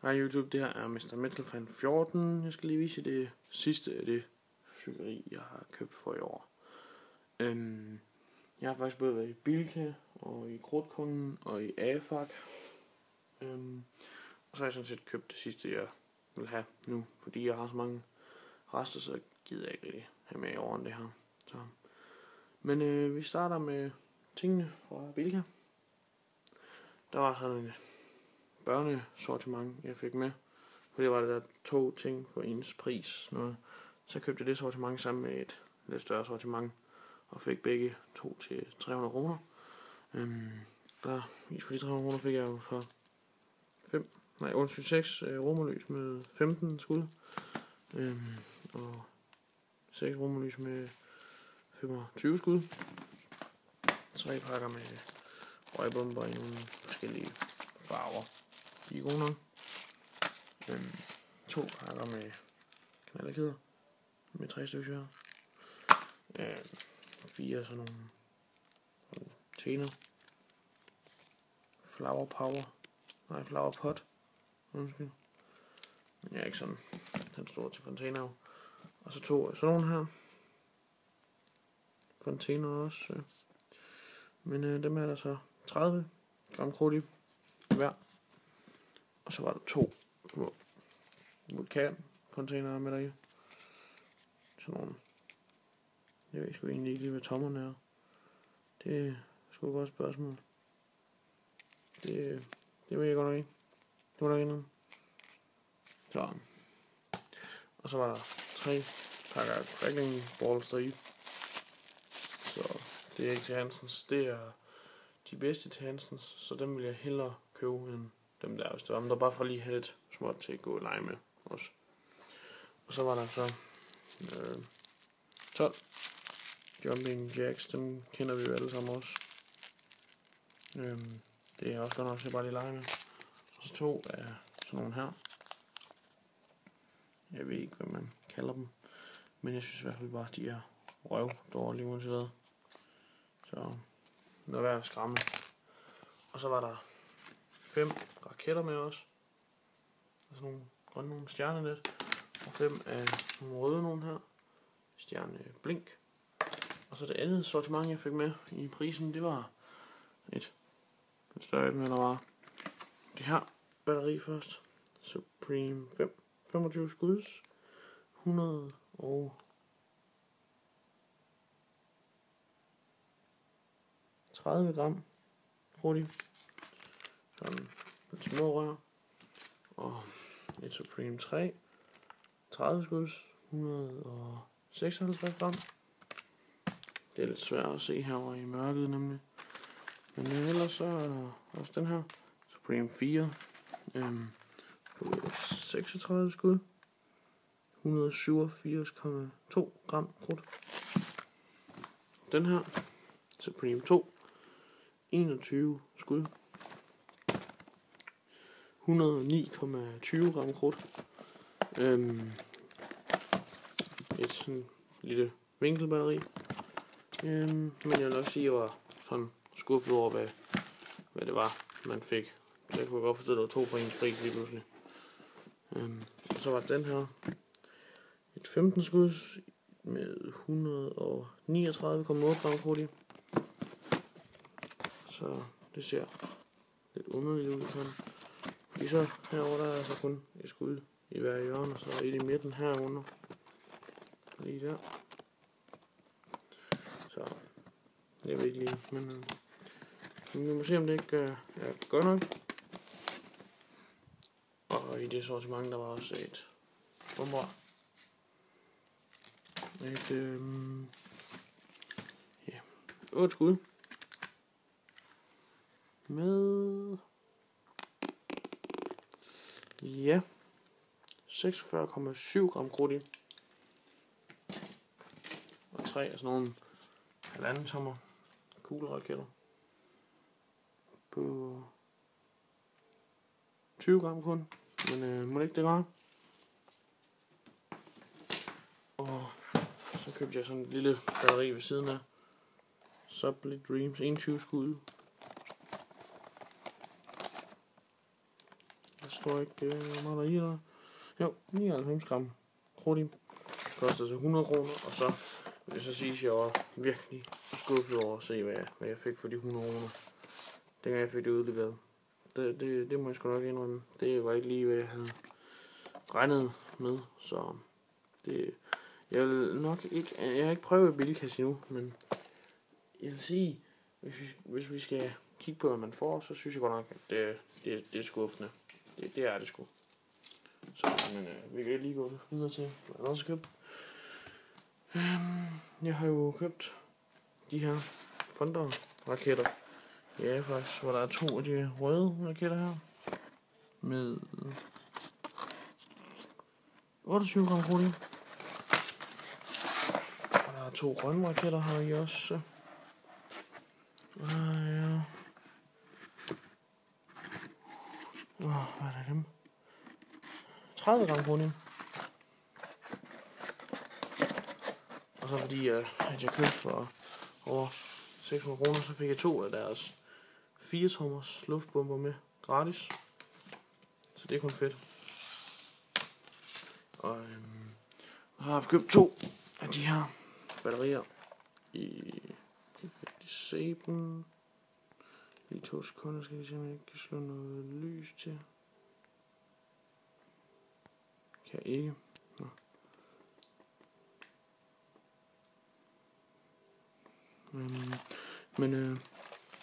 Hej YouTube, det her er Mr. Metal Fan 14. Jeg skal lige vise det sidste af det fyrværkeri, jeg har købt for i år. Jeg har faktisk både været i Bilka og i Krudtkongen og i AFAC. Og så har jeg sådan set købt det sidste, jeg vil have nu, fordi jeg har så mange rester, så gider jeg ikke rigtig have med i år end det her. Men vi starter med tingene fra Bilka. Der var sådan en børnesortiment, jeg fik med. For det var der 2 ting for ens pris. Noget. Så købte jeg det sortiment sammen med et lidt større sortiment. Og fik begge 2 til 300 kroner. For de 300 kroner fik jeg jo så 6 romerlys med 15 skud. Og 6 romerlys med 25 skud. 3 pakker med røgbomber i nogle forskellige farver. De er gode nok. 2 pakker med knaldkæder med 3 stykker her. 4 sådan nogle tener. Flower pot. Undskyld. Men jeg er ikke sådan den store til fontæner. Og så 2 sådan nogle her. Fontæner også. Men dem er der så 30 gram krudt i hver. Og så var der 2 vulkancontainere med deri. Sådan nogle. Jeg ved sgu egentlig ikke lige, hvad tommerne er. Det er sgu et godt spørgsmål. Det ved jeg godt nok ikke. Det var der ikke noget. Så. Og så var der 3 pakker crackling balls deri. Så det er ikke til Hansens. Det er de bedste til Hansens. Så dem vil jeg hellere købe end dem der, hvis det var. Men der bare for lige at have lidt småt til at gå og lege med også. Og så var der så 12 jumping jacks. Dem kender vi jo alle sammen også. Det er også godt nok til at bare lige lege med. Og så 2 af sådan nogle her. Jeg ved ikke, hvad man kalder dem. Men jeg synes i hvert fald bare, de er røv dårlige uanset hvad. Så noget værd at skræmme. Og så var der 5 raketter med os. Sådan nogle grønne nogle stjernenet. Og 5 af nogle røde nogle her. Stjerne blink. Og så det andet sortiment jeg fik med i prisen, det var et større med, der var det her batteri først. Supreme 25 skuds. 130 gram krudt i. Sådan lidt små rør. Og et Supreme 3. 30 skuds. 156 gram. Det er lidt svært at se herovre i mørket nemlig. Men ellers så er der også den her. Supreme 4. På 36 skud. 187,2 gram krudt. Den her. Supreme 2. 21 skud. 109,20 gram krudt. Et sådan lille vinkelbatteri. Men jeg vil nok sige, at jeg var sådan skuffet over, hvad det var, man fik. Så jeg kunne godt forstå, at der var 2 for ens pris lige pludselig. Og så var den her. Et 15 skuds med 139,8 gram krudt i. Så det ser lidt underligt ud sådan. Fordi så herovre der er altså kun et skud i hver hjørne, og så et i midten herunder. Lige der. Så jeg ved ikke lige, men vi må se om det ikke er godt nok. Og i det sortiment der var også et bomber. Et 8 skud. Med 46,7 gram krudt i. Og 3 af sådan nogle 1,5 tommer kugleraketter på 20 gram kun. Men må det ikke det gøre? Og så købte jeg sådan et lille batteri ved siden af. Sublet Dreams 21 skud. står ikke, hvor meget der er i der. Jo, 99 gram krudt i. Koster så 100 kroner, og så vil jeg så sige, at jeg var virkelig skuffet over at se, hvad jeg fik for de 100 kroner. Dengang jeg fik det udleveret. Det må jeg sgu nok indrømme. Det var ikke lige, hvad jeg havde regnet med, så det... Jeg vil nok ikke... Jeg har ikke prøvet bilkasse endnu, men jeg vil sige, hvis vi skal kigge på, hvad man får, så synes jeg godt nok, at det er skuffende. Det er det sgu. Så, men vi kan lige gå videre til, hvad jeg også har købt. Jeg har jo købt de her Thunder-raketter. Ja, faktisk, hvor der er 2 af de røde raketter her. Med 28 gram krudt i. Og der er 2 grønne raketter her i også. Ja. Hvad er det dem? 30 gram krudt i. Og så fordi at jeg købte for over 600 kroner, så fik jeg 2 af deres 4-tommers luftbomber med gratis. Så det er kun fedt. Og så har jeg købt 2 af de her batterier i Saben. Lige 2 sekunder, skal vi se, om jeg kan slå noget lys til. Kan jeg ikke. Nå.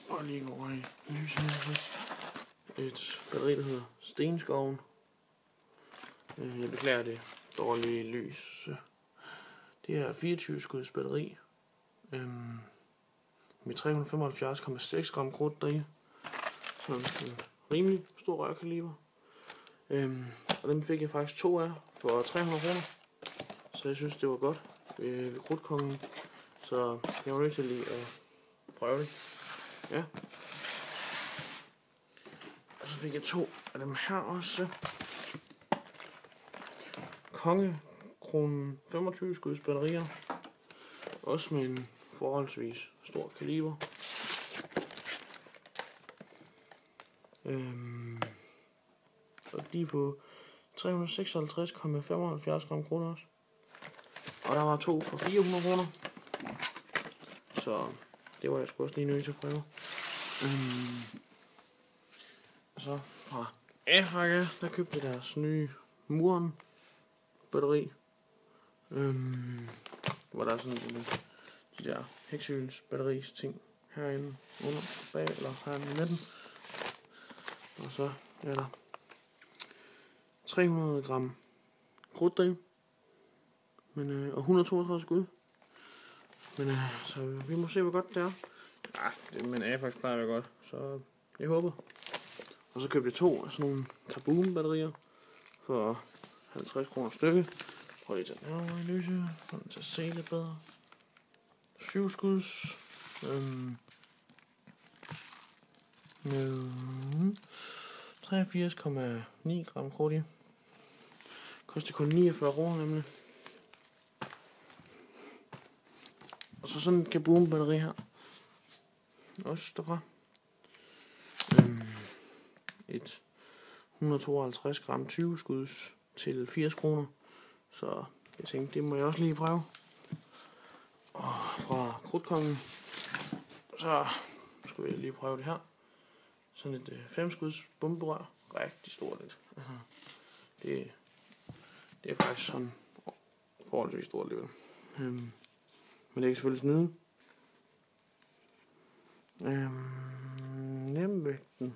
Og lige gå over i lyset her. Et batteri, der hedder Stenskoven. Jeg beklager det dårlige lys. Det er 24 skuds batteri. Med 375,6 gram krudt deri. Så en rimelig stor rørkaliber. Og dem fik jeg faktisk 2 af for 300 kroner. Så jeg synes, det var godt ved krudtkongen. Så jeg var nødt til lige at prøve det. Ja. Og så fik jeg 2 af dem her også. Kongekronen 25 skuds batterier. Også med en forholdsvis stor kaliber. Og de er på 356,75 gram krudt også. Og der var 2 for 400 kroner. Så det var jeg sgu også lige nødt til at prøve. Og så fra Afrika, der købte jeg deres nye Muren batteri. Hvor der er sådan de der heksyls batteris ting herinde under bag, eller herinde i midten. Og så er der 300 gram krudt deri. Men, og 132 skud. Men så vi må se, hvor godt det er. Men Afax plejer at være godt, så jeg håber. Og så købte jeg 2 af sådan nogle Kaboom batterier for 50 kroner stykke. Prøv lige at tage den her i lyset, så den til at se lidt bedre. 7 skuds. Med 83,9 gram krudt i. Koster kun 49 kroner nemlig. Og så sådan en Kaboom batteri her. Også derfra. Et 152 gram 20 skuds til 80 kroner. Så jeg tænkte, det må jeg også lige prøve. Og fra krudtkongen, så skulle jeg lige prøve det her. Sådan et 5 skuds bomberør. Rigtig stort lidt. Det er faktisk sådan forholdsvis stort alligevel. Men det kan selvfølgelig snyde. Nemvægten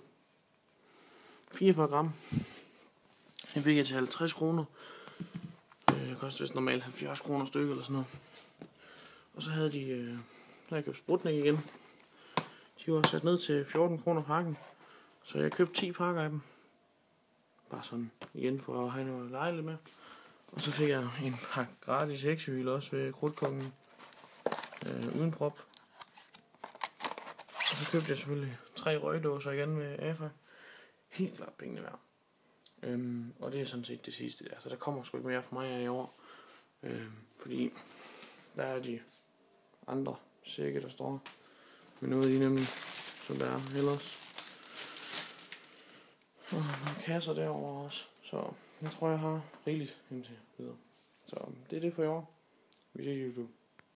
44 gram. Den fik jeg til 50 kroner. Det koster vist normalt 70 kroner stykke eller sådan noget. Og så havde de, så jeg købt Sputnik igen. De var sat ned til 14 kroner pakken. Så jeg købte 10 pakker af dem. Bare sådan igen for at have noget lejligt med. Og så fik jeg en pakke gratis heksehyl også ved krudtkongen. Uden prop. Og så købte jeg selvfølgelig 3 røgdåser igen med AFA. Helt klart pengene værd. Og det er sådan set det sidste der. Så der kommer sgu ikke mere for mig i år. Fordi der er de andre sække, der står med noget i nemlig, som der er ellers. Og nogle kasser derovre også. Så jeg tror, jeg har rigeligt indtil videre. Så det er det for i år. Vi ses i YouTube.